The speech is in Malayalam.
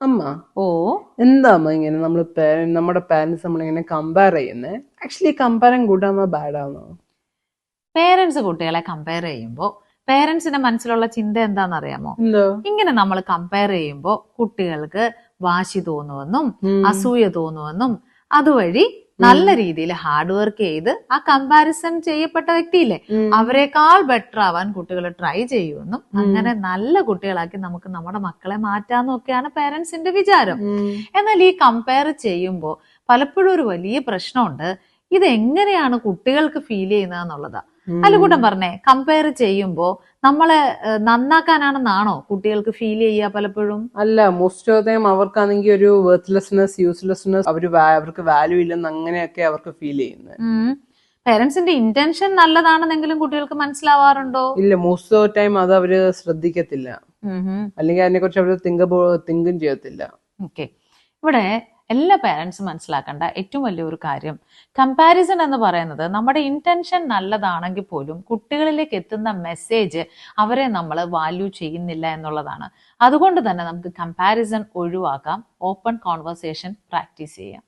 അമ്മ ഓ എന്താ അമ്മ ഇങ്ങനെ നമ്മുടെ പാരന്റ്സ് നമ്മളിങ്ങനെ കമ്പയർ ചെയ്യുന്നത്? ആക്ച്വലി കമ്പയറിങ് ഗുഡ് ആണോ ബാഡ് ആണോ? പേരൻസ് കുട്ടികളെ കമ്പയർ ചെയ്യുമ്പോൾ പേരൻസിന്റെ മനസ്സിലുള്ള ചിന്ത എന്താണെന്നറിയാമോ? എന്തോ ഇങ്ങനെ നമ്മൾ കമ്പയർ ചെയ്യുമ്പോൾ കുട്ടികൾക്ക് വാശി തോന്നുമെന്നും അസൂയ തോന്നുമെന്നും അതുവഴി നല്ല രീതിയിൽ ഹാർഡ് വർക്ക് ചെയ്ത് ആ കമ്പാരിസൺ ചെയ്യപ്പെട്ട വ്യക്തിയില്ലേ അവരെക്കാൾ ബെറ്റർ ആവാൻ കുട്ടികൾ ട്രൈ ചെയ്യുമെന്നും അങ്ങനെ നല്ല കുട്ടികളാക്കി നമുക്ക് നമ്മുടെ മക്കളെ മാറ്റാന്നും ഒക്കെയാണ് പേരൻസിന്റെ വിചാരം. എന്നാൽ ഈ കമ്പയർ ചെയ്യുമ്പോൾ പലപ്പോഴും ഒരു വലിയ പ്രശ്നമുണ്ട്. ഇത് എങ്ങനെയാണ് കുട്ടികൾക്ക് ഫീൽ ചെയ്യുന്നതെന്നുള്ളതാ. അല്ലുകൂട്ടം പറഞ്ഞേ, കമ്പയർ ചെയ്യുമ്പോ നമ്മളെ നന്നാക്കാനാണെന്നാണോ കുട്ടികൾക്ക് ഫീൽ ചെയ്യുക പലപ്പോഴും? അല്ല, മോസ്റ്റ് ഓഫ് ടൈം അവർക്കാണെങ്കിൽ ഒരു വർത്ത്ലെസ്നെസ്, യൂസ്ലെസ്നെസ്, അവർക്ക് വാല്യൂ ഇല്ലെന്ന് അങ്ങനെയൊക്കെ അവർക്ക് ഫീൽ ചെയ്യുന്നത്. പേരൻസിന്റെ ഇന്റൻഷൻ നല്ലതാണെന്നെങ്കിലും കുട്ടികൾക്ക് മനസ്സിലാവാറുണ്ടോ? ഇല്ല, മോസ്റ്റ് ഓഫ് ടൈം അത് അവര് ശ്രദ്ധിക്കത്തില്ല, അല്ലെങ്കിൽ അതിനെ കുറിച്ച് അവര് തിങ്കും ചെയ്യത്തില്ല. ഓക്കെ, ഇവിടെ എല്ലാ പേരൻസും മനസ്സിലാക്കേണ്ട ഏറ്റവും വലിയൊരു കാര്യം, കമ്പാരിസൺ എന്ന് പറയുന്നത് നമ്മുടെ ഇന്റൻഷൻ നല്ലതാണെങ്കിൽ പോലും കുട്ടികളിലേക്ക് എത്തുന്ന മെസ്സേജ് അവരെ നമ്മൾ വാല്യൂ ചെയ്യുന്നില്ല എന്നുള്ളതാണ്. അതുകൊണ്ട് തന്നെ നമുക്ക് കമ്പാരിസൺ ഒഴിവാക്കാം, ഓപ്പൺ കോൺവെർസേഷൻ പ്രാക്ടീസ് ചെയ്യാം.